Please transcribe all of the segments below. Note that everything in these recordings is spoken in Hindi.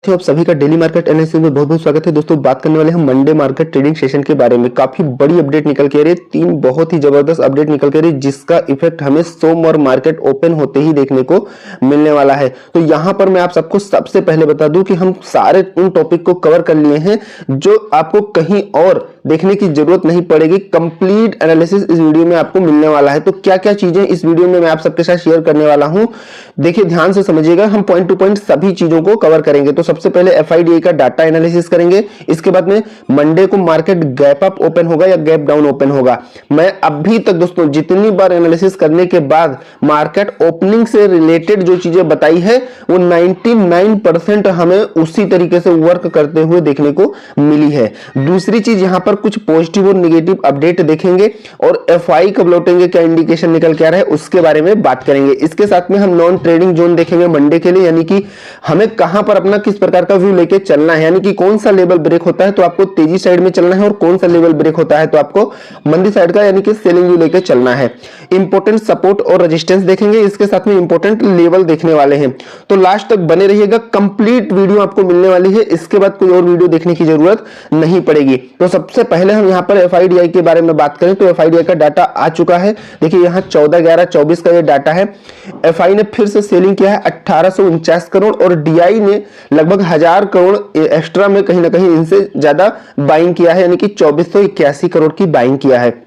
साथियों, आप सभी का डेली मार्केट एनालिसिस में बहुत बहुत स्वागत है। दोस्तों बात करने वाले हम मंडे मार्केट ट्रेडिंग सेशन के बारे में। काफी बड़ी अपडेट निकल के आ रही है, 3 बहुत ही जबरदस्त अपडेट निकल के आ रही है, जिसका इफेक्ट हमें सोमवार मार्केट ओपन होते ही देखने को मिलने वाला है। तो यहाँ पर मैं आप सबको सबसे पहले बता दूं कि हम सारे उन टॉपिक को कवर कर लिए हैं जो आपको कहीं और देखने की जरूरत नहीं पड़ेगी। कंप्लीट एनालिसिस इस वीडियो में आपको मिलने वाला है। तो क्या क्या चीजें इस वीडियो में मैं आप सबके साथ शेयर करने वाला हूं, देखिए ध्यान से समझिएगा। हम पॉइंट टू पॉइंट सभी चीजों को कवर करेंगे। तो सबसे पहले एफआईडीआई का डाटा एनालिसिस करेंगे। इसके बाद में मंडे को मार्केट गैप अप ओपन होगा या गैप डाउन ओपन होगा। मैं अभी तक दोस्तों जितनी बार एनालिसिस करने के बाद मार्केट ओपनिंग से रिलेटेड जो चीजें बताई है वो 99% हमें उसी तरीके से वर्क करते हुए देखने को मिली है। दूसरी चीज, यहां पर कुछ पॉजिटिव और नेगेटिव अपडेट देखेंगे और एफआई कब लौटेंगे, क्या इंडिकेशन निकल के आ रहा है, उसके बारे में बात करेंगे। इसके साथ में हम नॉन ट्रेडिंग जोन देखेंगे मंडे के लिए, यानी कि हमें कहां पर अपना किस प्रकार का व्यू लेके चलना है, यानी कि कौन सा लेवल ब्रेक होता है तो आपको तेजी साइड में चलना है और कौन सा लेवल ब्रेक होता है तो आपको मंदी साइड का यानी कि सेलिंग व्यू लेके चलना है। इंपॉर्टेंट सपोर्ट और रेजिस्टेंस देखेंगे, इसके साथ में इंपॉर्टेंट लेवल देखने वाले हैं। तो लास्ट तक बने रहिएगा, कंप्लीट वीडियो आपको मिलने वाली है। इसके बाद कोई और वीडियो देखने की जरूरत नहीं पड़ेगी। तो सबसे पहले हम यहां पर एफआईडीआई के बारे में बात करें तो एफआईडीआई का डाटा आ चुका है। देखिए यहां 14/11/24 का ये डाटा है। एफआई ने फिर से सेलिंग किया है 1849 करोड़ और डीआई ने लगभग 1000 करोड़ एक्स्ट्रा में कहीं ना कहीं इनसे ज्यादा बाइंग किया है, यानी कि 2481 करोड़ की बाइंग किया है।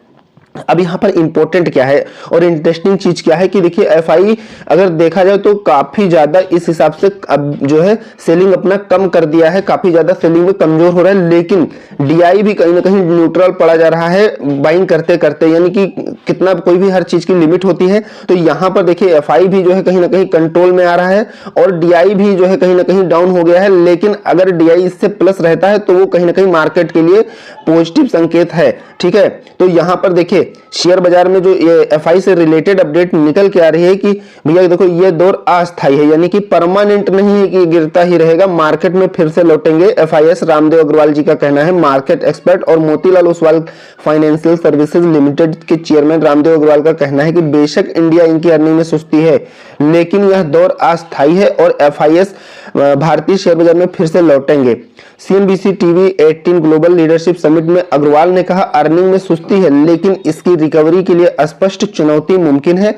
अब यहां पर इंपॉर्टेंट क्या है और इंटरेस्टिंग चीज क्या है कि देखिए एफआई अगर देखा जाए तो काफी ज्यादा इस हिसाब से अब जो है सेलिंग अपना कम कर दिया है, काफी ज्यादा सेलिंग में कमजोर हो रहा है, लेकिन डीआई भी कहीं ना कहीं न्यूट्रल पड़ा जा रहा है बाइंग करते करते, यानी कि कितना कोई भी हर चीज की लिमिट होती है। तो यहां पर देखिए एफआई भी जो है कहीं ना कहीं कंट्रोल में आ रहा है और डीआई भी जो है कहीं ना कहीं डाउन हो गया है, लेकिन अगर डीआई इससे प्लस रहता है तो वो कहीं ना कहीं मार्केट के लिए पॉजिटिव संकेत है। ठीक है, तो यहां पर देखिए शेयर बाजार में जो एफआई से रिलेटेड अपडेट निकल के आ रही है कि भैया देखो ये दौर अस्थायी है, यानी कि परमानेंट नहीं है कि गिरता ही रहेगा, मार्केट में फिर से लौटेंगे। एफआईएस रामदेव अग्रवाल जी का कहना है, मार्केट एक्सपर्ट और Motilal Oswal financial services limited के चेयरमैन रामदेव अग्रवाल का कहना है कि बेशक इंडिया इनकी अर्निंग में सुस्ती है, लेकिन यह दौर अस्थायी है और एफआईएस भारतीय शेयर बाजार में फिर से लौटेंगे। CNBC TV 18 global leadership summit में अग्रवाल ने कहा, अर्निंग में सुस्ती है लेकिन इसकी रिकवरी के लिए स्पष्ट चुनौती मुमकिन है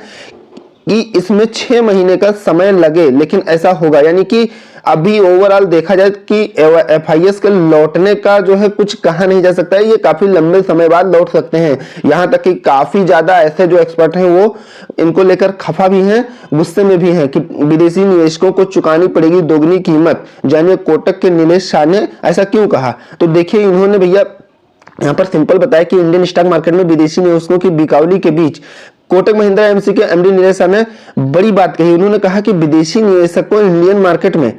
कि इसमें 6 महीने का समय लगे, लेकिन ऐसा होगा। यानी कि अभी ओवरऑल देखा जाए कि एफआईएस के लौटने का जो है कुछ कहा नहीं जा सकता है, ये काफी लंबे समय बाद लौट सकते हैं। यहां तक कि काफी ज्यादा ऐसे जो एक्सपर्ट हैं वो इनको लेकर खफा भी हैं, गुस्से में भी हैं कि विदेशी निवेशकों को चुकानी पड़ेगी दोगुनी कीमत। जानिए कोटक के नीलेश शाह ने ऐसा क्यों कहा। तो देखिए इन्होंने भैया यहां पर सिंपल बताया कि इंडियन स्टॉक मार्केट में विदेशी निवेशकों की बिकावली के बीच कोटक महिंद्रा एमसी के एमडी नीलेश शाह ने बड़ी बात कही। उन्होंने कहा कि विदेशी निवेशक को इंडियन मार्केट में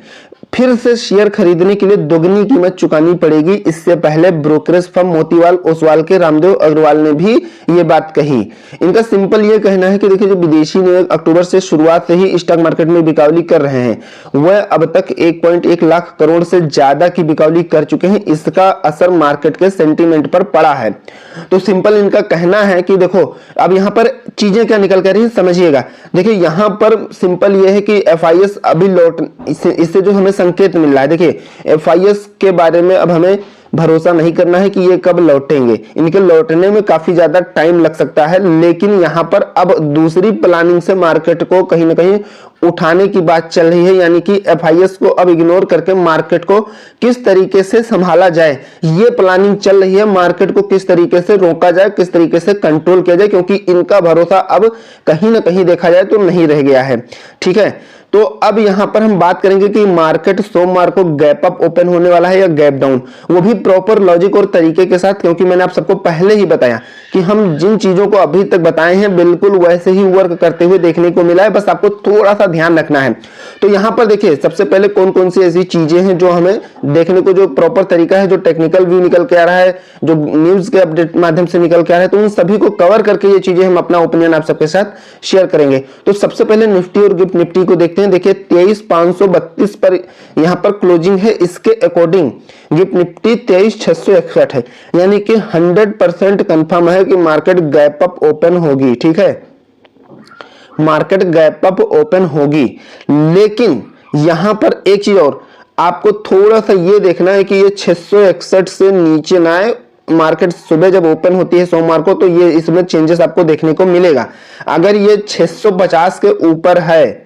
फिर से शेयर खरीदने के लिए दोगुनी कीमत चुकानी पड़ेगी। इससे पहले ब्रोकरेज फर्म मोतीलाल ओसवाल के रामदेव अग्रवाल ने भी ये बात कही। इनका सिंपल ये कहना है कि देखिए जो विदेशी निवेशक अक्टूबर से शुरुआत से ही स्टॉक मार्केट में बिकावली कर रहे हैं, वह अब तक 1.1 लाख करोड़ से ज्यादा की बिकावली कर चुके हैं। इसका असर मार्केट के सेंटीमेंट पर पड़ा है। तो सिंपल इनका कहना है कि देखो अब यहाँ पर चीजें क्या निकल कर रही है समझिएगा। देखिए यहाँ पर सिंपल ये है कि एफआईएस अभी लौट इससे जो हमें संकेत मिल रहा है, देखिए एफआईएस के बारे में अब हमें भरोसा नहीं करना है कि ये कब लौटेंगे, इनके लौटने में काफी ज्यादा टाइम लग सकता है, लेकिन यहां पर अब दूसरी प्लानिंग से मार्केट को कहीं ना कहीं उठाने की बात चल रही है, यानी कि एफआईएस को अब इग्नोर करके मार्केट को किस तरीके से संभाला जाए, ये प्लानिंग चल रही है। मार्केट को किस तरीके से रोका जाए, किस तरीके से कंट्रोल किया जाए, क्योंकि इनका भरोसा अब कहीं ना कहीं देखा जाए तो नहीं रह गया है। ठीक है, तो अब यहां पर हम बात करेंगे कि मार्केट सोमवार को गैप अप ओपन होने वाला है या गैप डाउन, वो भी प्रॉपर लॉजिक और तरीके के साथ, क्योंकि मैंने आप सबको पहले ही बताया कि हम जिन चीजों को अभी तक बताए हैं बिल्कुल वैसे ही वर्क करते हुए देखने को मिला है, बस आपको थोड़ा सा ध्यान रखना है। तो यहां पर देखिए सबसे पहले कौन कौन सी ऐसी चीजें हैं जो हमें देखने को, जो प्रॉपर तरीका है, जो टेक्निकल व्यू निकल के आ रहा है, जो न्यूज के अपडेट माध्यम से निकल के आ रहा है, तो उन सभी को कवर करके ये चीजें हम अपना ओपिनियन आप सबके साथ शेयर करेंगे। तो सबसे पहले निफ्टी और गिफ्ट निफ्टी को देखते हैं। देखिए 23,532 पर यहां पर क्लोजिंग है। इसके अकॉर्डिंग गिफ्ट निफ्टी 23,661 है, यानी कि 100% कंफर्म है कि मार्केट गैप अप ओपन होगी। ठीक है, मार्केट गैप अप ओपन होगी, लेकिन यहां पर एक चीज और, आपको थोड़ा सा ये देखना है कि ये 661 से नीचे ना आए। मार्केट सुबह जब ओपन होती है सोमवार को तो ये इसमें चेंजेस आपको देखने को मिलेगा। अगर ये 650 के ऊपर है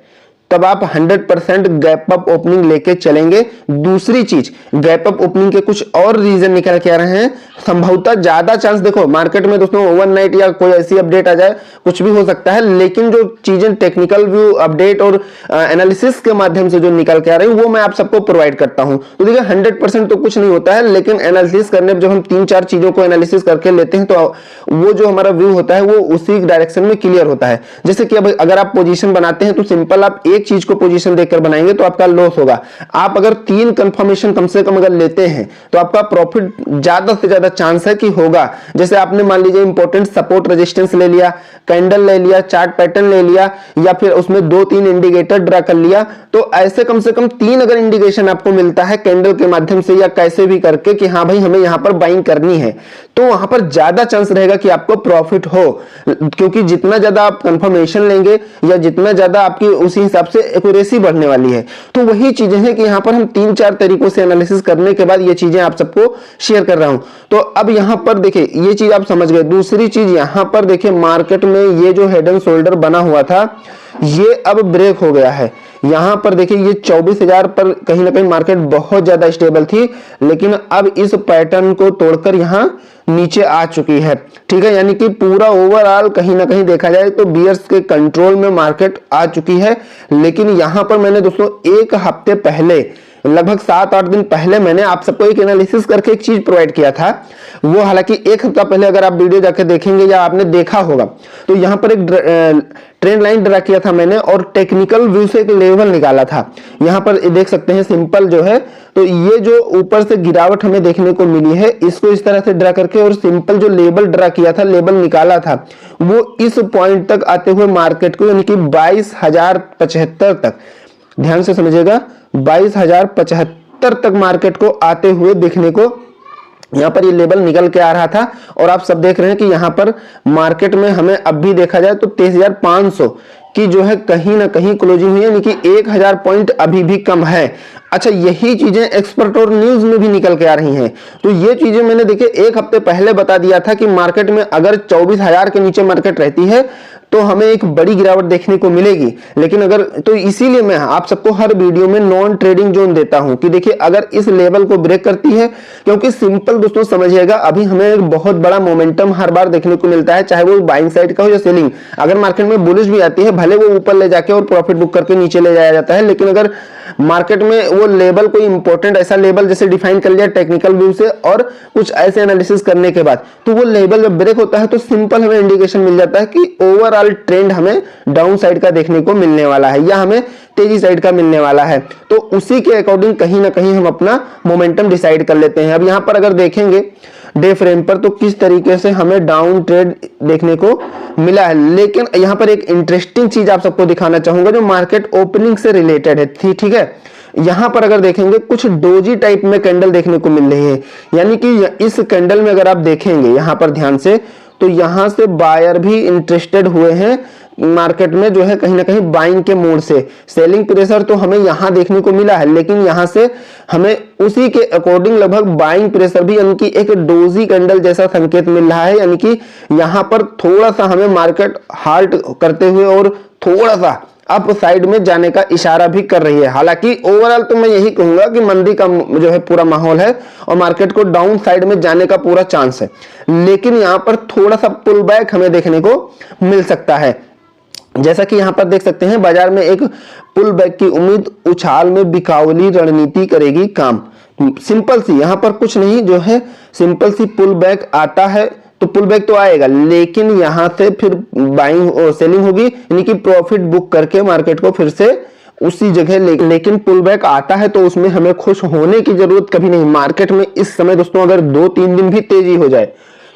तब आप 100% गैप अप ओपनिंग लेके चलेंगे। दूसरी चीज, गैप अप ओपनिंग के कुछ और रीजन निकल के आ रहे हैं। संभवतः ज्यादा चांस, देखो मार्केट में दोस्तों ओवरनाइट या कोई ऐसी अपडेट आ जाए, कुछ भी हो सकता है, लेकिन जो चीजें टेक्निकल व्यू अपडेट और एनालिसिस के माध्यम से जो निकल के आ रही है वो मैं आप सबको प्रोवाइड करता हूं। तो देखिए 100% तो कुछ नहीं होता है, लेकिन एनालिसिस करने जब हम 3-4 चीजों को एनालिसिस करके लेते हैं तो वो जो हमारा व्यू होता है वो उसी डायरेक्शन में क्लियर होता है। जैसे कि अब अगर आप पोजीशन बनाते हैं तो सिंपल आप एक चीज को पोजीशन देखकर बनाएंगे तो आपका लॉस होगा। आप अगर 3 कंफर्मेशन कम से कम अगर लेते हैं तो आपका प्रॉफिट ज्यादा से ज्यादा चांस है कि होगा। जैसे आपने मान लीजिए इंपॉर्टेंट सपोर्ट रेजिस्टेंस ले लिया, कैंडल ले लिया, चार्ट पैटर्न ले लिया, या फिर उसमें 2-3 इंडिकेटर ड्रा कर लिया, तो ऐसे कम से कम 3 अगर इंडिकेशन आपको मिलता है कैंडल के माध्यम से या कैसे भी करके कि हाँ भाई हमें यहां पर बाइंग करनी है, तो वहां पर ज्यादा चांस रहेगा कि आपको प्रॉफिट हो। क्योंकि जितना ज्यादा आप कंफर्मेशन लेंगे या जितना ज्यादा आपकी उसी हिसाब से एक्यूरेसी बढ़ने वाली है। तो वही चीजें हैं कि यहां पर हम 3-4 तरीकों से एनालिसिस करने के बाद ये चीजें आप सबको शेयर कर रहा हूं। तो अब यहां पर देखिए ये चीज आप समझ गए। दूसरी चीज यहां पर देखिए मार्केट में ये जो हेड एंड शोल्डर बना हुआ था ये अब ब्रेक हो गया है। यहां पर देखिए ये 24,000 पर कहीं ना कहीं मार्केट बहुत ज्यादा स्टेबल थी, लेकिन अब इस पैटर्न को तोड़कर यहां नीचे आ चुकी है। ठीक है, यानी कि पूरा ओवरऑल कहीं ना कहीं देखा जाए तो बियर्स के कंट्रोल में मार्केट आ चुकी है। लेकिन यहां पर मैंने दोस्तों एक हफ्ते पहले, लगभग 7-8 दिन पहले मैंने आप सबको एक एनालिसिस करके एक चीज प्रोवाइड किया था। वो हालांकि एक हफ्ता पहले अगर आप वीडियो जाकर देखेंगे या आपने देखा होगा तो यहां पर एक ट्रेंड लाइन ड्रा किया था मैंने और टेक्निकल व्यू से एक लेवल निकाला था। यहां पर देख सकते हैं सिंपल जो है, तो ये जो ऊपर से गिरावट हमें देखने को मिली है इसको इस तरह से ड्रा करके और सिंपल जो लेवल ड्रा किया था, लेवल निकाला था, वो इस पॉइंट तक आते हुए मार्केट को यानी कि 22,075 तक, ध्यान से समझिएगा, 22,075 तक मार्केट को आते हुए देखने को यहां पर ये लेवल निकल के आ रहा था। और आप सब देख रहे हैं कि यहां पर मार्केट में हमें अब भी देखा जाए तो 23,500 की जो है कहीं ना कहीं क्लोजिंग हुई है, यानी कि 1,000 पॉइंट अभी भी कम है। अच्छा, यही चीजें एक्सपर्ट और न्यूज में भी निकल के आ रही हैं। तो ये चीजें मैंने देखिए एक हफ्ते पहले बता दिया था कि मार्केट में अगर 24,000 के नीचे मार्केट रहती है तो हमें एक बड़ी गिरावट देखने को मिलेगी। लेकिन अगर, तो इसीलिए मैं आप सबको हर वीडियो में नॉन ट्रेडिंग जोन देता हूं कि देखिए अगर इस लेवल को ब्रेक करती है, क्योंकि सिंपल दोस्तों समझिएगा अभी हमें एक बहुत बड़ा मोमेंटम हर बार देखने को मिलता है, चाहे वो बाइंग साइड का हो या सेलिंग। अगर मार्केट में बुलिश भी आती है, भले वो ऊपर ले जाके और प्रॉफिट बुक करके नीचे ले जाया जाता है, लेकिन अगर मार्केट में वो लेवल कोई इंपॉर्टेंट ऐसा लेवल जैसे डिफाइन कर लिया टेक्निकल व्यू से और कुछ ऐसे एनालिसिस करने के बाद, तो वो लेवल जब ब्रेक होता है तो सिंपल हमें इंडिकेशन मिल जाता है कि ओवरऑल ट्रेंड हमें डाउन साइड का देखने को मिलने वाला है या हमें तेजी साइड का मिलने वाला है। तो उसी के अकॉर्डिंग कहीं ना कहीं हम अपना मोमेंटम डिसाइड कर लेते हैं। अब यहां पर अगर देखेंगे डे फ्रेम पर तो किस तरीके से हमें डाउन ट्रेड देखने को मिला है। लेकिन यहां पर एक इंटरेस्टिंग चीज आप सबको दिखाना चाहूंगा जो मार्केट ओपनिंग से रिलेटेड है। ठीक है, यहां पर अगर देखेंगे कुछ डोजी टाइप में कैंडल देखने को मिल रही है, यानी कि इस कैंडल में अगर आप देखेंगे यहां पर ध्यान से, तो यहां से बायर भी इंटरेस्टेड हुए हैं मार्केट में जो है कहीं ना कहीं बाइंग के मोड से। सेलिंग प्रेशर तो हमें यहां देखने को मिला है, लेकिन यहां से हमें उसी के अकॉर्डिंग लगभग बाइंग प्रेशर भी, यानी कि एक डोजी कैंडल जैसा संकेत मिल रहा है। यानी कि यहां पर थोड़ा सा हमें मार्केट हाल्ट करते हुए और थोड़ा सा अप साइड में जाने का इशारा भी कर रही है। हालांकि ओवरऑल तो मैं यही कहूंगा कि मंदी का जो है पूरा माहौल है और मार्केट को डाउन साइड में जाने का पूरा चांस है, लेकिन यहां पर थोड़ा सा पुल बैक हमें देखने को मिल सकता है। जैसा कि यहां पर देख सकते हैं बाजार में एक पुल बैक की उम्मीद, उछाल में बिकावली रणनीति करेगी काम। सिंपल सी, यहां पर कुछ नहीं, जो है सिंपल सी पुल बैक आता है तो पुल बैक तो आएगा, लेकिन यहां से फिर बाइंग और सेलिंग होगी, यानी कि प्रॉफिट बुक करके मार्केट को फिर से उसी जगह लेकिन पुल बैक आता है तो उसमें हमें खुश होने की जरूरत कभी नहीं। मार्केट में इस समय दोस्तों अगर 2-3 दिन भी तेजी हो जाए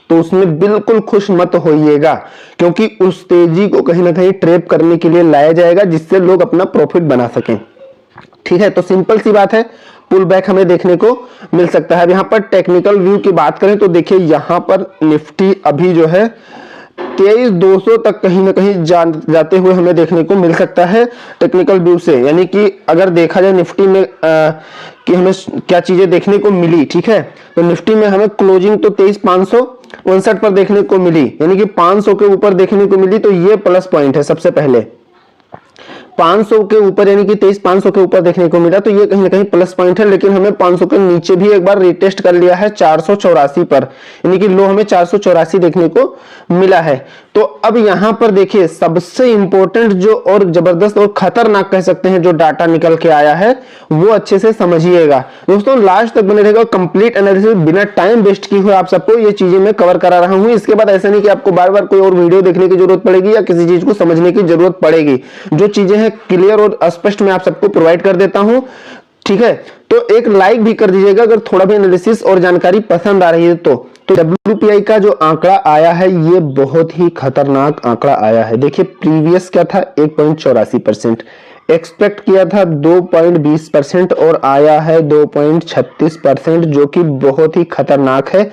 तो उसमें बिल्कुल खुश मत होइएगा, क्योंकि उस तेजी को कहीं ना कहीं ट्रैप करने के लिए लाया जाएगा जिससे लोग अपना प्रॉफिट बना सकें। ठीक है, तो सिंपल सी बात है, पुल बैक हमें देखने को मिल सकता है। अब यहां पर टेक्निकल व्यू की बात करें तो देखिए यहां पर निफ्टी अभी जो है 23,200 तक कहीं ना कहीं जाते हुए हमें देखने को मिल सकता है टेक्निकल व्यू से। यानी कि अगर देखा जाए निफ्टी में कि हमें क्या चीजें देखने को मिली, ठीक है, तो निफ्टी में हमें क्लोजिंग तो 23,559 पर देखने को मिली, यानी कि 500 के ऊपर देखने को मिली। तो ये प्लस पॉइंट है। सबसे पहले 500 के ऊपर यानी कि 23,500 के ऊपर देखने को मिला, तो ये कहीं ना कहीं प्लस पॉइंट है। लेकिन हमें 500 के नीचे भी एक बार रिटेस्ट कर लिया है 484 पर, यानी कि लो हमें 484 देखने को मिला है। तो अब यहां पर देखिए सबसे इंपॉर्टेंट जो और जबरदस्त और खतरनाक कह सकते हैं जो डाटा निकल के आया है वो अच्छे से समझिएगा दोस्तों, लास्ट तक बने रहेगा। कंप्लीट एनालिसिस बिना टाइम वेस्ट किए हुए आप सबको ये चीजें मैं कवर करा रहा हूं। इसके बाद ऐसा नहीं कि आपको बार बार कोई और वीडियो देखने की जरूरत पड़ेगी या किसी चीज को समझने की जरूरत पड़ेगी। जो चीजें हैं क्लियर और स्पष्ट मैं आप सबको प्रोवाइड कर देता हूं, ठीक है। तो एक लाइक भी कर दीजिएगा अगर थोड़ा भी एनालिसिस और जानकारी पसंद आ रही है तो WPI का जो आंकड़ा आया है ये बहुत ही खतरनाक आंकड़ा आया है। देखिए प्रीवियस क्या था 1.84%, एक्सपेक्ट किया था 2.20% और आया है 2.36%, जो कि बहुत ही खतरनाक है।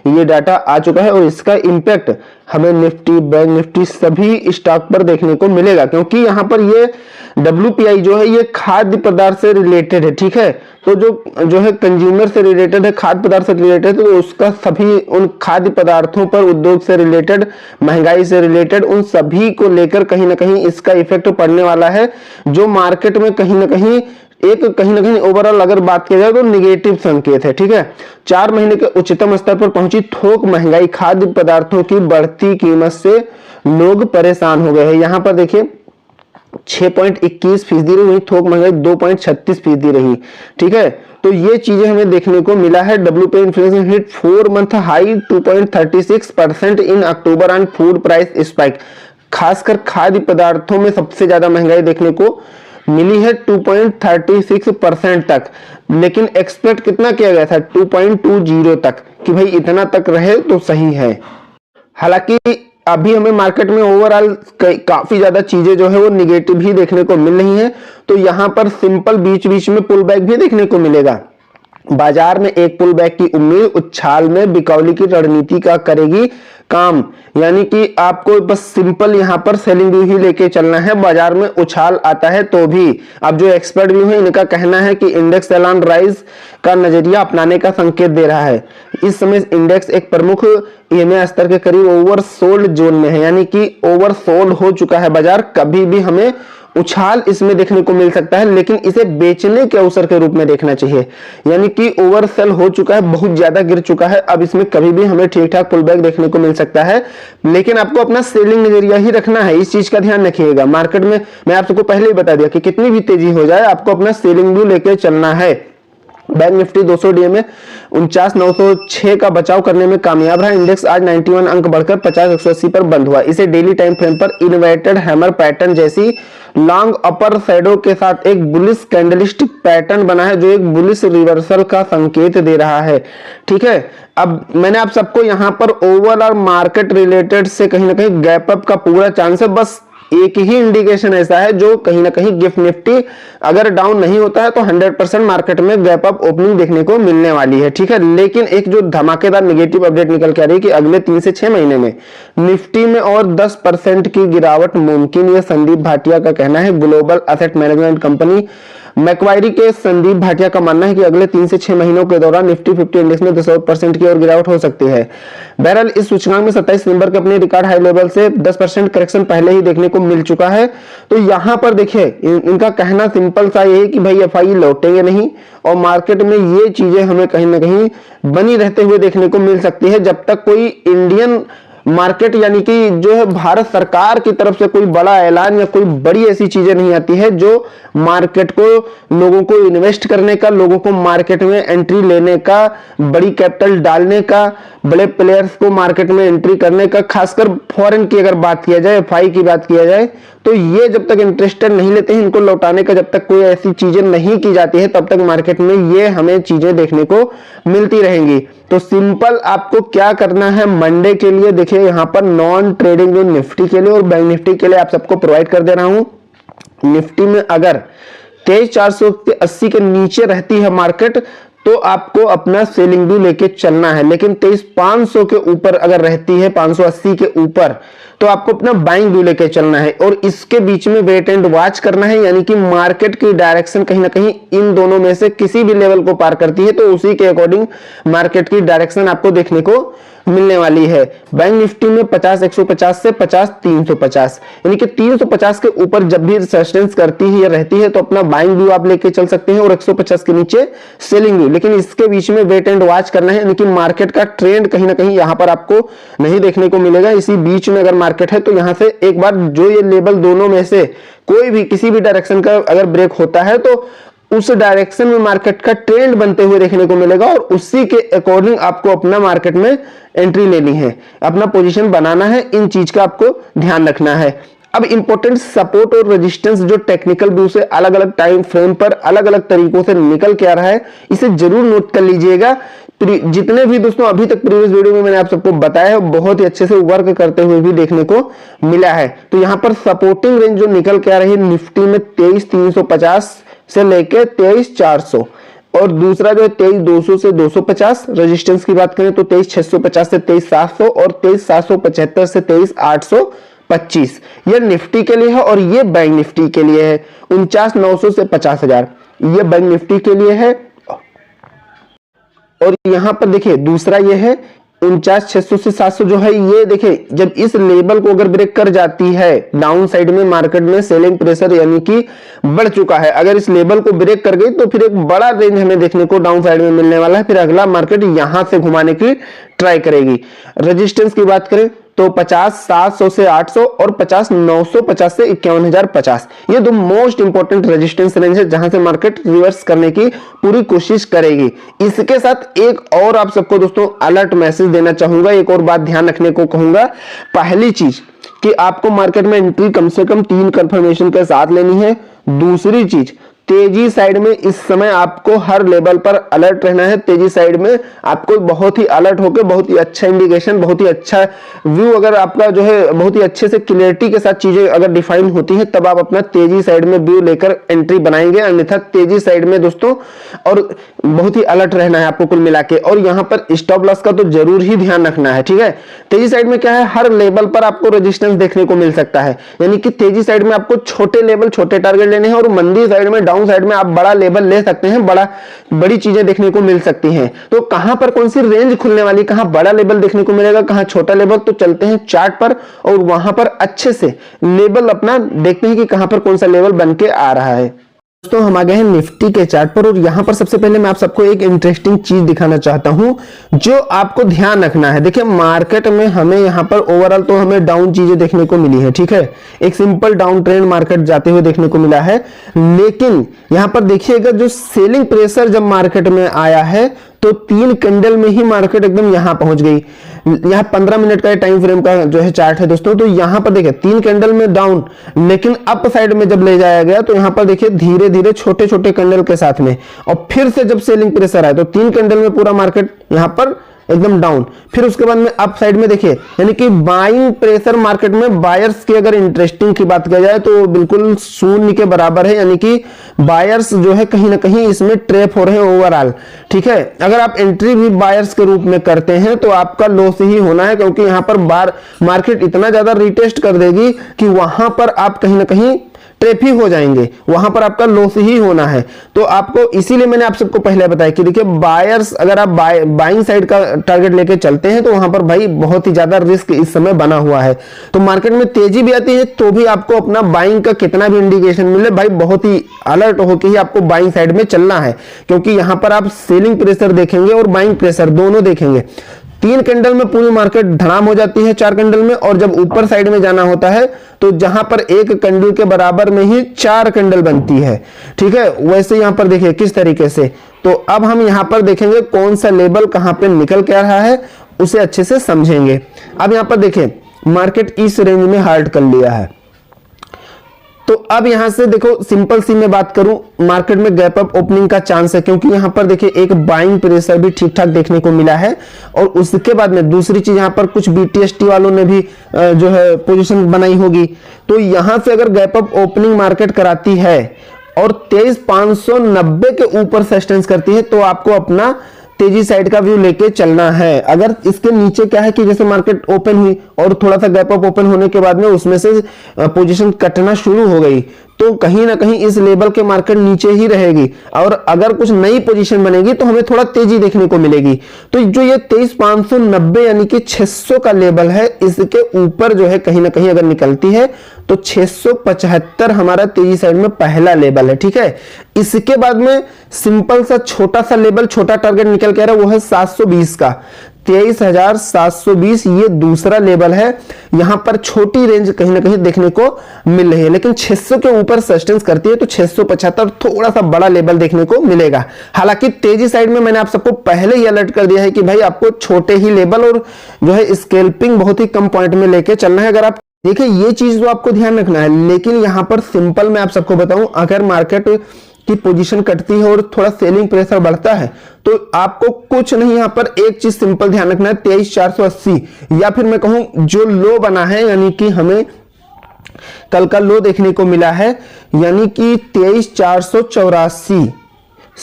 ये डाटा आ चुका है और इसका इंपैक्ट हमें निफ्टी, बैंक निफ्टी सभी स्टॉक पर देखने को मिलेगा, क्योंकि यहां पर ये WPI जो है ये खाद्य पदार्थ से रिलेटेड है, ठीक है। तो जो है कंज्यूमर से रिलेटेड है, खाद्य पदार्थ से रिलेटेड है, तो उसका सभी उन खाद्य पदार्थों पर, उद्योग से रिलेटेड, महंगाई से रिलेटेड, उन सभी को लेकर कहीं ना कहीं इसका इफेक्ट पड़ने वाला है, जो मार्केट में कहीं ना कहीं ओवरऑल अगर बात किया जाए तो निगेटिव संकेत है, ठीक है। 4 महीने के उच्चतम स्तर पर पहुंची थोक महंगाई, खाद्य पदार्थों की बढ़ती कीमत से लोग परेशान हो गए हैं। यहां पर देखिए 6.21% रही, वही थोक महंगाई 2.36% रही, ठीक है। तो ये चीजें हमें देखने को मिला है। WPI inflation hit 4 month high 2.36% in October and food price spike. खासकर खाद्य पदार्थों में सबसे ज्यादा महंगाई देखने को मिली है 2.36% तक, लेकिन एक्सपेक्ट कितना किया गया था 2.20 तक, कि भाई इतना तक रहे तो सही है। हालांकि अभी हमें मार्केट में ओवरऑल काफी ज्यादा चीजें जो है वो निगेटिव ही देखने को मिल रही हैं। तो यहां पर सिंपल बीच बीच में पुल बैक भी देखने को मिलेगा। बाजार में एक पुल बैक की उम्मीद, उछाल में बिकौली की रणनीति का करेगी काम। यानी कि आपको बस सिंपल यहां पर सेलिंग व्यू ही लेके चलना है। बाजार में उछाल आता है तो भी, अब जो एक्सपर्ट व्यू है इनका कहना है कि इंडेक्स सेल ऑन राइज का नजरिया अपनाने का संकेत दे रहा है। इस समय इंडेक्स एक प्रमुख EMA स्तर के करीब ओवरसोल्ड जोन में है, यानी कि ओवरसोल्ड हो चुका है बाजार। कभी भी हमें उछाल इसमें देखने को मिल सकता है, लेकिन इसे बेचने के अवसर के रूप में देखना चाहिए। यानी कि ओवरसेल हो चुका है, बहुत ज्यादा गिर चुका है, अब इसमें कभी भी हमें ठीक ठाक पुल बैक देखने को मिल सकता है। लेकिन आपको अपना सेलिंग नजरिया ही रखना है, इस चीज का ध्यान रखिएगा। मार्केट में मैं आप सबको पहले ही बता दिया कि कितनी भी तेजी हो जाए आपको अपना सेलिंग व्यू लेके चलना है। बैंक निफ्टी 200 डे में 49,906 का बचाव करने में कामयाब रहा। इंडेक्स आज 91 अंक बढ़कर 50,180 पर बंद हुआ। इसे डेली टाइम फ्रेम पर इन्वर्टेड हैमर पैटर्न जैसी लॉन्ग अपर शैडो के साथ एक बुलिश कैंडलस्टिक पैटर्न बना है, जो एक बुलिश रिवर्सल का संकेत दे रहा है, ठीक है। अब मैंने आप सबको यहां पर ओवरऑल मार्केट रिलेटेड से कहीं ना कहीं गैप अप का पूरा चांस है। बस एक ही इंडिकेशन ऐसा है जो कहीं ना कहीं गिफ्ट निफ्टी अगर डाउन नहीं होता है तो 100% मार्केट में गैप अप ओपनिंग देखने को मिलने वाली है, ठीक है। लेकिन एक जो धमाकेदार नेगेटिव अपडेट निकल के आ रही है कि अगले 3 से 6 महीने में निफ्टी में और 10% की गिरावट मुमकिन, यह संदीप भाटिया का कहना है। Global asset management company Macquarie के संदीप भाटिया का मानना है कि अगले 3 से 6 महीनों के दौरान निफ्टी 50 इंडेक्स में 10% की और गिरावट हो सकती है। बहरहाल इस सूचकांक में 27 नवंबर के अपने रिकॉर्ड हाई लेवल से 10% करेक्शन पहले ही देखने को मिल चुका है। तो यहां पर देखिए इनका कहना सिंपल सा ये है कि भाई FI लौटेंगे नहीं और मार्केट में ये चीजें हमें कहीं ना कहीं बनी रहते हुए देखने को मिल सकती है, जब तक कोई इंडियन मार्केट यानी कि जो है भारत सरकार की तरफ से कोई बड़ा ऐलान या कोई बड़ी ऐसी चीजें नहीं आती है जो मार्केट को, लोगों को इन्वेस्ट करने का, लोगों को मार्केट में एंट्री लेने का, बड़ी कैपिटल डालने का, बड़े प्लेयर्स को मार्केट में एंट्री करने का, खासकर फॉरेन की अगर बात किया जाए, FI की बात किया जाए, तो ये जब तक इंटरेस्टेड नहीं लेते हैं, इनको लौटाने का जब तक कोई ऐसी चीजें नहीं की जाती है, तब तक मार्केट में ये हमें चीजें देखने को मिलती रहेंगी। तो सिंपल आपको क्या करना है मंडे के लिए, देखिए यहां पर नॉन ट्रेडिंग जो निफ्टी के लिए और बैंक निफ्टी के लिए आप सबको प्रोवाइड कर दे रहा हूं। निफ्टी में अगर 23,480 के नीचे रहती है मार्केट तो आपको अपना सेलिंग व्यू लेके चलना है, लेकिन 23,500 के ऊपर अगर रहती है, 580 के ऊपर, तो आपको अपना बाइंग व्यू लेके चलना है और इसके बीच में वेट एंड वॉच करना है, यानी कि मार्केट की डायरेक्शन कहीं ना कहीं इन दोनों में से किसी भी लेवल को पार करती है तो उसी के अकॉर्डिंग मार्केट की डायरेक्शन आपको देखने को मिलने वाली है। बैंक निफ्टी में 50 150 से 50 350, यानी कि 350 के ऊपर जब भी रेजिस्टेंस करती है या रहती है तो अपना बाइंग व्यू आप लेके चल सकते हैं और 150 के नीचे सेलिंग व्यू, लेकिन इसके बीच में वेट एंड वॉच करना है, यानी कि मार्केट का ट्रेंड कहीं ना कहीं यहां पर आपको नहीं देखने को मिलेगा। इसी बीच में अगर मार्केट है तो यहां से एक बार जो ये लेवल दोनों में से कोई भी किसी भी डायरेक्शन का अगर ब्रेक होता है तो उस डायरेक्शन में मार्केट का ट्रेंड बनते हुए देखने को मिलेगा और उसी के अकॉर्डिंग आपको अपना मार्केट में एंट्री लेनी है, अपना पोजीशन बनाना है। इन चीज का आपको ध्यान रखना है। अब इंपॉर्टेंट सपोर्ट और रेजिस्टेंस जो टेक्निकल व्यू से अलग अलग टाइम फ्रेम पर अलग अलग तरीकों से निकल के आ रहा है, इसे जरूर नोट कर लीजिएगा। जितने भी दोस्तों अभी तक प्रीवियस वीडियो में मैंने आप सबको बताया है बहुत ही अच्छे से वर्क करते हुए भी देखने को मिला है। तो यहाँ पर सपोर्टिंग रेंज जो निकल के आ रही है निफ्टी में 23,350 से लेके 23,400 और दूसरा जो है 23,200 से 250। रेजिस्टेंस की बात करें तो 23,650 से 23,700 और 23,775 से 23,825। ये निफ्टी के लिए है और ये बैंक निफ्टी के लिए है। 49,900 से 50,000 ये बैंक निफ्टी के लिए है। और यहां पर देखिए दूसरा ये है 49,600 से 700 जो है, ये देखिए जब इस लेवल को अगर ब्रेक कर जाती है डाउन साइड में मार्केट में सेलिंग प्रेशर यानी कि बढ़ चुका है, अगर इस लेवल को ब्रेक कर गई तो फिर एक बड़ा रेंज हमें देखने को डाउन साइड में मिलने वाला है। फिर अगला मार्केट यहां से घुमाने की ट्राई करेगी। रेजिस्टेंस की बात करें तो 50,700 से 800 और 50,950 से 51,050 ये दो मोस्ट इंपॉर्टेंट रेजिस्टेंस रेंज है जहां से मार्केट रिवर्स करने की पूरी कोशिश करेगी। इसके साथ एक और आप सबको दोस्तों अलर्ट मैसेज देना चाहूंगा, एक और बात ध्यान रखने को कहूंगा। पहली चीज कि आपको मार्केट में एंट्री कम से कम 3 कंफर्मेशन के साथ लेनी है। दूसरी चीज तेजी साइड में इस समय आपको हर लेवल पर अलर्ट रहना है। तेजी साइड में आपको बहुत ही अलर्ट होकर बहुत ही अच्छा इंडिकेशन, बहुत ही अच्छा व्यू अगर आपका जो है बहुत ही अच्छे से क्लियरिटी के साथ चीजें अगर डिफाइन होती है तब आप अपना तेजी साइड में व्यू लेकर एंट्री बनाएंगे। अन्यथा तेजी साइड में दोस्तों और बहुत ही अलर्ट रहना है आपको कुल मिला के। और यहाँ पर स्टॉप लॉस का तो जरूर ही ध्यान रखना है, ठीक है। तेजी साइड में क्या है, हर लेवल पर आपको रेजिस्टेंस देखने को मिल सकता है, यानी कि तेजी साइड में आपको छोटे लेवल छोटे टारगेट लेने हैं और मंदी साइड में साइड में आप बड़ा लेवल ले सकते हैं, बड़ी चीजें देखने को मिल सकती हैं। तो कहां पर कौन सी रेंज खुलने वाली, कहां बड़ा लेवल देखने को मिलेगा, कहां छोटा लेवल, तो चलते हैं चार्ट पर और वहां पर अच्छे से लेवल अपना देखते हैं कि कहां पर कौन सा लेवल बन के आ रहा है। दोस्तों हम आ गए हैं निफ्टी के चार्ट पर और यहां पर सबसे पहले मैं आप सबको एक इंटरेस्टिंग चीज दिखाना चाहता हूं जो आपको ध्यान रखना है। देखिए मार्केट में हमें यहां पर ओवरऑल तो हमें डाउन चीजें देखने को मिली है, ठीक है, एक सिंपल डाउन ट्रेंड मार्केट जाते हुए देखने को मिला है। लेकिन यहां पर देखिएगा जो सेलिंग प्रेशर जब मार्केट में आया है तो 3 कैंडल में ही मार्केट एकदम यहां पहुंच गई। यहां 15 मिनट का टाइम फ्रेम का जो है चार्ट है दोस्तों, तो यहां पर देखिए 3 कैंडल में डाउन, लेकिन अप साइड में जब ले जाया गया तो यहां पर देखिए धीरे धीरे छोटे छोटे कैंडल के साथ में और फिर से जब सेलिंग प्रेशर आया तो 3 कैंडल में पूरा मार्केट यहां पर एकदम डाउन। फिर उसके बाद में अप साइड में देखिए यानी कि बाइंग प्रेशर मार्केट में बायर्स की अगर इंटरेस्टिंग की बात किया जाए तो बिल्कुल शून्य के बराबर है, यानी कि बायर्स जो है कहीं ना कहीं इसमें ट्रैप हो रहे हैं ओवरऑल, ठीक है। अगर आप एंट्री भी बायर्स के रूप में करते हैं तो आपका लॉस ही होना है, क्योंकि यहां पर बार मार्केट इतना ज्यादा रिटेस्ट कर देगी कि वहां पर आप कहीं ना कहीं ट्रैप ही हो जाएंगे, वहां पर आपका लॉस ही होना है। तो आपको इसीलिए मैंने आप सबको पहले बताया कि देखिए बायर्स अगर आप बाइंग साइड का टारगेट लेके चलते हैं तो वहां पर भाई बहुत ही ज्यादा रिस्क इस समय बना हुआ है। तो मार्केट में तेजी भी आती है तो भी आपको अपना बाइंग का कितना भी इंडिकेशन मिले भाई बहुत ही अलर्ट होकर ही आपको बाइंग साइड में चलना है, क्योंकि यहां पर आप सेलिंग प्रेशर देखेंगे और बाइंग प्रेशर दोनों देखेंगे। 3 कैंडल में पूरी मार्केट धड़ाम हो जाती है 4 कैंडल में, और जब ऊपर साइड में जाना होता है तो जहां पर 1 कैंडल के बराबर में ही 4 कैंडल बनती है, ठीक है। वैसे यहां पर देखिए किस तरीके से, तो अब हम यहां पर देखेंगे कौन सा लेवल कहां पे निकल के आ रहा है उसे अच्छे से समझेंगे। अब यहां पर देखिए मार्केट इस रेंज में हाल्ट कर लिया है, तो अब यहां से देखो सिंपल सी मैं बात करूं मार्केट में गैप अप ओपनिंग का चांस है, क्योंकि यहां पर देखिए एक बाइंग प्रेशर भी ठीक ठाक देखने को मिला है। और उसके बाद में दूसरी चीज यहां पर कुछ बीटीएसटी वालों ने भी जो है पोजीशन बनाई होगी, तो यहां से अगर गैप अप ओपनिंग मार्केट कराती है और 23,590 के ऊपर सस्टेंस करती है तो आपको अपना तेजी साइड का व्यू लेके चलना है। अगर इसके नीचे क्या है कि जैसे मार्केट ओपन हुई और थोड़ा सा गैप अप ओपन होने के बाद में उसमें से पोजीशन कटना शुरू हो गई, तो कहीं ना कहीं इस लेवल के मार्केट नीचे ही रहेगी और अगर कुछ नई पोजीशन बनेगी तो हमें थोड़ा तेजी देखने को मिलेगी। तो जो ये 23,590 यानी कि 600 का लेवल है, इसके ऊपर जो है कहीं ना कहीं अगर निकलती है तो 675 हमारा तेजी साइड में पहला लेवल है, ठीक है। इसके बाद में सिंपल सा छोटा सा लेवल, छोटा टारगेट निकल के आ रहा है, वो है 720 का। 23,720 ये दूसरा लेवल है। यहां पर छोटी रेंज कहीं ना कहीं देखने को मिल रही है, लेकिन 600 के ऊपर सस्टेंस करती है तो 675 थोड़ा सा बड़ा लेवल देखने को मिलेगा। हालांकि तेजी साइड में मैंने आप सबको पहले ही अलर्ट कर दिया है कि भाई आपको छोटे ही लेवल और जो है स्कैल्पिंग बहुत ही कम पॉइंट में लेके चलना है। अगर आप देखिए ये चीज तो आपको ध्यान रखना है, लेकिन यहां पर सिंपल मैं आप सबको बताऊं, अगर मार्केट की पोजीशन कटती है और थोड़ा सेलिंग प्रेशर बढ़ता है तो आपको कुछ नहीं, यहां पर एक चीज सिंपल ध्यान रखना है, 23,480 या फिर मैं कहूं जो लो बना है, यानी कि हमें कल का लो देखने को मिला है, यानी कि 23,484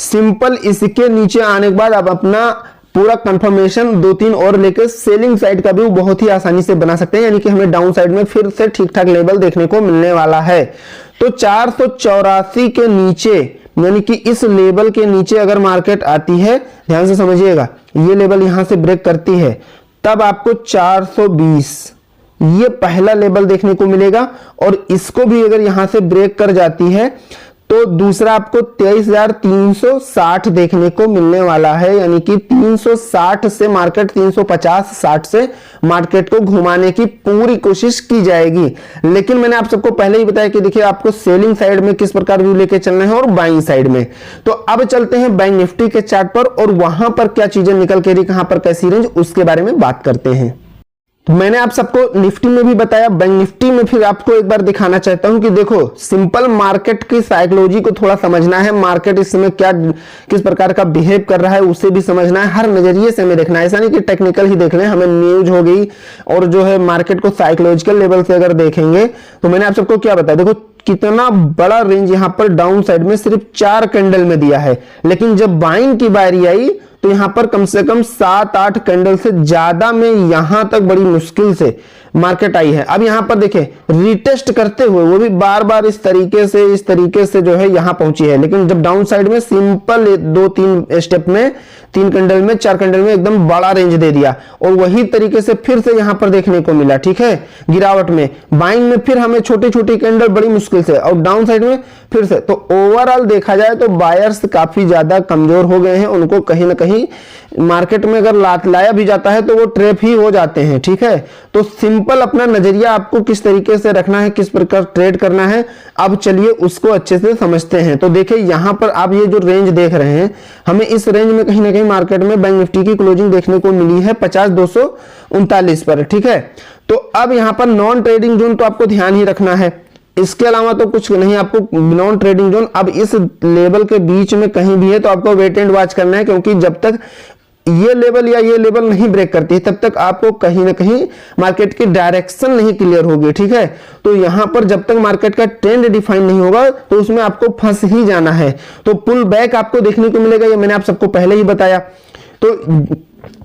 सिंपल इसके नीचे आने के बाद आप अपना पूरा कंफर्मेशन 2-3 और लेकर सेलिंग साइड का भी बहुत ही आसानी से बना सकते हैं, यानी कि हमें डाउन साइड में फिर से ठीक ठाक लेवल देखने को मिलने वाला है। तो 484 के नीचे, यानी कि इस लेवल के नीचे अगर मार्केट आती है, ध्यान से समझिएगा, ये लेवल यहां से ब्रेक करती है, तब आपको 420 ये पहला लेवल देखने को मिलेगा और इसको भी अगर यहां से ब्रेक कर जाती है तो दूसरा आपको 23,360 देखने को मिलने वाला है, यानी कि 360 से मार्केट 350-60 से मार्केट को घुमाने की पूरी कोशिश की जाएगी। लेकिन मैंने आप सबको पहले ही बताया कि देखिए आपको सेलिंग साइड में किस प्रकार व्यू लेके चलना है और बाइंग साइड में। तो अब चलते हैं बैंक निफ्टी के चार्ट पर और वहां पर क्या चीजें निकल के रही, कहां पर कैसी रेंज, उसके बारे में बात करते हैं। तो मैंने आप सबको निफ्टी में भी बताया, बैंक निफ्टी में फिर आपको एक बार दिखाना चाहता हूं कि देखो सिंपल मार्केट की साइकोलॉजी को थोड़ा समझना है, मार्केट इस समय क्या किस प्रकार का बिहेव कर रहा है उसे भी समझना है, हर नजरिए से हमें देखना है। ऐसा नहीं कि टेक्निकल ही देख लें, हमें न्यूज हो गई और जो है मार्केट को साइकोलॉजिकल लेवल से अगर देखेंगे तो मैंने आप सबको क्या बताया, देखो कितना बड़ा रेंज यहां पर डाउन साइड में सिर्फ 4 कैंडल में दिया है, लेकिन जब बाइंग की बारी आई तो यहां पर कम से कम 7-8 कैंडल से ज्यादा में यहां तक बड़ी मुश्किल से मार्केट आई है। अब यहां पर देखें रीटेस्ट करते हुए वो भी बार बार इस तरीके से जो है यहां पहुंची है, लेकिन जब डाउन साइड में सिंपल 2-3 स्टेप में 3 कैंडल में 4 कैंडल में एकदम बड़ा रेंज दे दिया और वही तरीके से फिर से यहां पर देखने को मिला, ठीक है। गिरावट में बाइंग में फिर हमें छोटी छोटी कैंडल बड़ी मुश्किल से और डाउन साइड में फिर से। तो ओवरऑल देखा जाए तो बायर्स काफी ज्यादा कमजोर हो गए हैं, उनको कहीं ना कहीं मार्केट में अगर लाया भी जाता है तो वो ट्रैप ही हो जाते हैं, ठीक है। तो सिंपल अपना नजरिया आपको किस तरीके से रखना है, किस प्रकार ट्रेड करना है, अब चलिए उसको अच्छे से समझते हैं। तो देखिए यहां पर आप ये जो रेंज देख रहे हैं, हमें इस रेंज में कहीं ना कहीं मार्केट में बैंक निफ्टी की क्लोजिंग देखने को मिली है 50,239 पर, ठीक है। तो अब यहां पर नॉन ट्रेडिंग जोन तो आपको ध्यान ही रखना है, इसके अलावा तो कुछ नहीं। आपको नॉन ट्रेडिंग जोन अब इस लेवल के बीच में कहीं भी है तो आपको वेट एंड वॉच करना है, क्योंकि जब तक ये लेवल या ये लेवल नहीं ब्रेक करती तब तक आपको कहीं ना कहीं मार्केट की डायरेक्शन नहीं क्लियर होगी, ठीक है। तो यहां पर जब तक मार्केट का ट्रेंड डिफाइन नहीं होगा तो उसमें आपको फंस ही जाना है। तो पुल बैक आपको देखने को मिलेगा, ये मैंने आप सबको पहले ही बताया। तो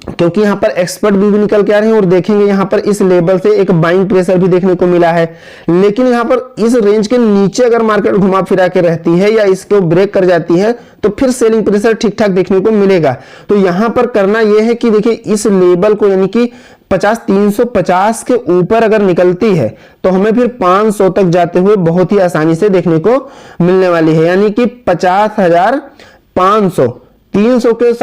क्योंकि यहां पर एक्सपर्ट भी निकल के आ रहे हैं और देखेंगे यहां पर इस लेवल से एक बाइंग प्रेशर भी देखने को मिला है, लेकिन यहां पर इस रेंज के नीचे अगर मार्केट घुमा फिरा के रहती है या इसको ब्रेक कर जाती है तो फिर सेलिंग प्रेशर ठीक ठाक देखने को मिलेगा। तो यहां पर करना यह है कि देखिए इस लेवल को यानी कि 350 के ऊपर अगर निकलती है तो हमें फिर 500 तक जाते हुए बहुत ही आसानी से देखने को मिलने वाली है, यानी कि 50,500 300 के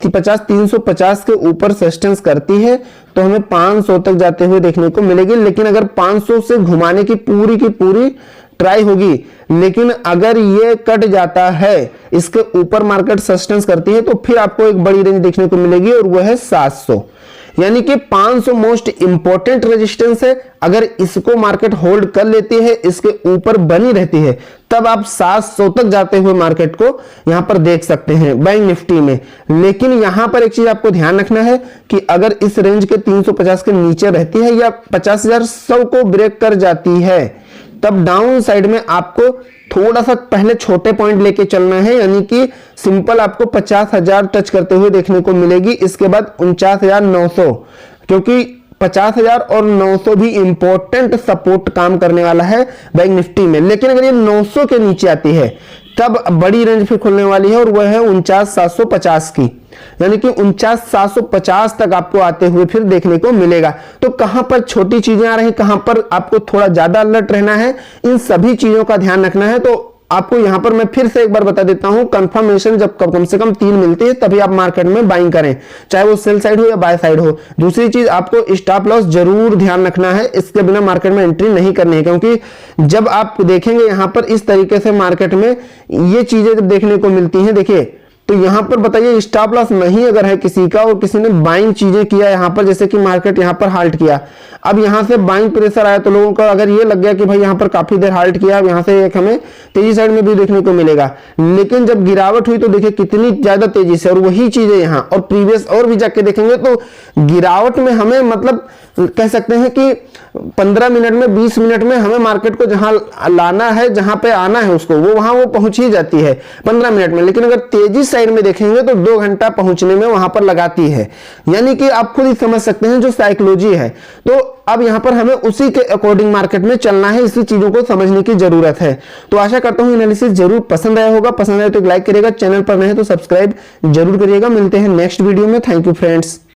350 के ऊपर सस्टेंस करती है तो हमें 500 तक जाते हुए देखने को मिलेगी। लेकिन अगर 500 से घुमाने की पूरी ट्राई होगी, लेकिन अगर ये कट जाता है, इसके ऊपर मार्केट सस्टेंस करती है तो फिर आपको एक बड़ी रेंज देखने को मिलेगी और वो है 700, यानी कि 500 मोस्ट इंपॉर्टेंट रेजिस्टेंस है। अगर इसको मार्केट होल्ड कर लेती है, इसके ऊपर बनी रहती है, तब आप 700 तक जाते हुए मार्केट को यहां पर देख सकते हैं बैंक निफ्टी में। लेकिन यहां पर एक चीज आपको ध्यान रखना है कि अगर इस रेंज के 350 के नीचे रहती है या 50,100 को ब्रेक कर जाती है तब डाउन साइड में आपको थोड़ा सा पहले छोटे पॉइंट लेके चलना है, यानी कि सिंपल आपको 50,000 टच करते हुए देखने को मिलेगी। इसके बाद 49,900, क्योंकि 50,000 और 900 भी इंपॉर्टेंट सपोर्ट काम करने वाला है बैंक निफ्टी में। लेकिन अगर ये 900 के नीचे आती है तब बड़ी रेंज फिर खुलने वाली है, और वह है 49,750 की, यानी कि 49,750 तक आपको आते हुए फिर देखने को मिलेगा। तो कहां पर छोटी चीजें आ रही, कहां पर आपको थोड़ा ज्यादा अलर्ट रहना है, इन सभी चीजों का ध्यान रखना है। तो आपको यहां पर मैं फिर से एक बार बता देता हूं, कंफर्मेशन जब कम से कम 3 मिलती है तभी आप मार्केट में बाइंग करें, चाहे वो सेल साइड हो या बाय साइड हो। दूसरी चीज, आपको स्टॉप लॉस जरूर ध्यान रखना है, इसके बिना मार्केट में एंट्री नहीं करनी है, क्योंकि जब आप देखेंगे यहां पर इस तरीके से मार्केट में ये चीजें जब देखने को मिलती हैं, देखिए तो यहां पर बताइए स्टॉप लॉस नहीं अगर है किसी का और किसी ने बाइंग चीजें किया यहां पर, जैसे कि मार्केट यहां पर हाल्ट किया, अब यहां से बाइंग प्रेशर आया तो लोगों का अगर ये लग गया कि भाई यहां पर काफी देर हाल्ट किया, अब यहां से एक हमें तेजी साइड में भी देखने को मिलेगा। लेकिन जब गिरावट हुई तो देखिए कितनी ज्यादा तेजी से, और वही चीजें यहां और प्रीवियस और भी जाके देखेंगे तो गिरावट में हमें मतलब कह सकते हैं कि 15 मिनट में 20 मिनट में हमें मार्केट को जहां लाना है, जहां पे आना है उसको, वो वहां वो पहुंच ही जाती है 15 मिनट में। लेकिन अगर तेजी साइड में देखेंगे तो 2 घंटा पहुंचने में वहां पर लगाती है, यानी कि आप खुद ही समझ सकते हैं जो साइकोलॉजी है। तो अब यहां पर हमें उसी के अकॉर्डिंग मार्केट में चलना है, इसी चीजों को समझने की जरूरत है। तो आशा करता हूं एनालिसिस जरूर पसंद आया होगा, पसंद आए तो एक लाइक करिएगा, चैनल पर नए तो सब्सक्राइब जरूर करिएगा। मिलते हैं नेक्स्ट वीडियो में। Thank you friends.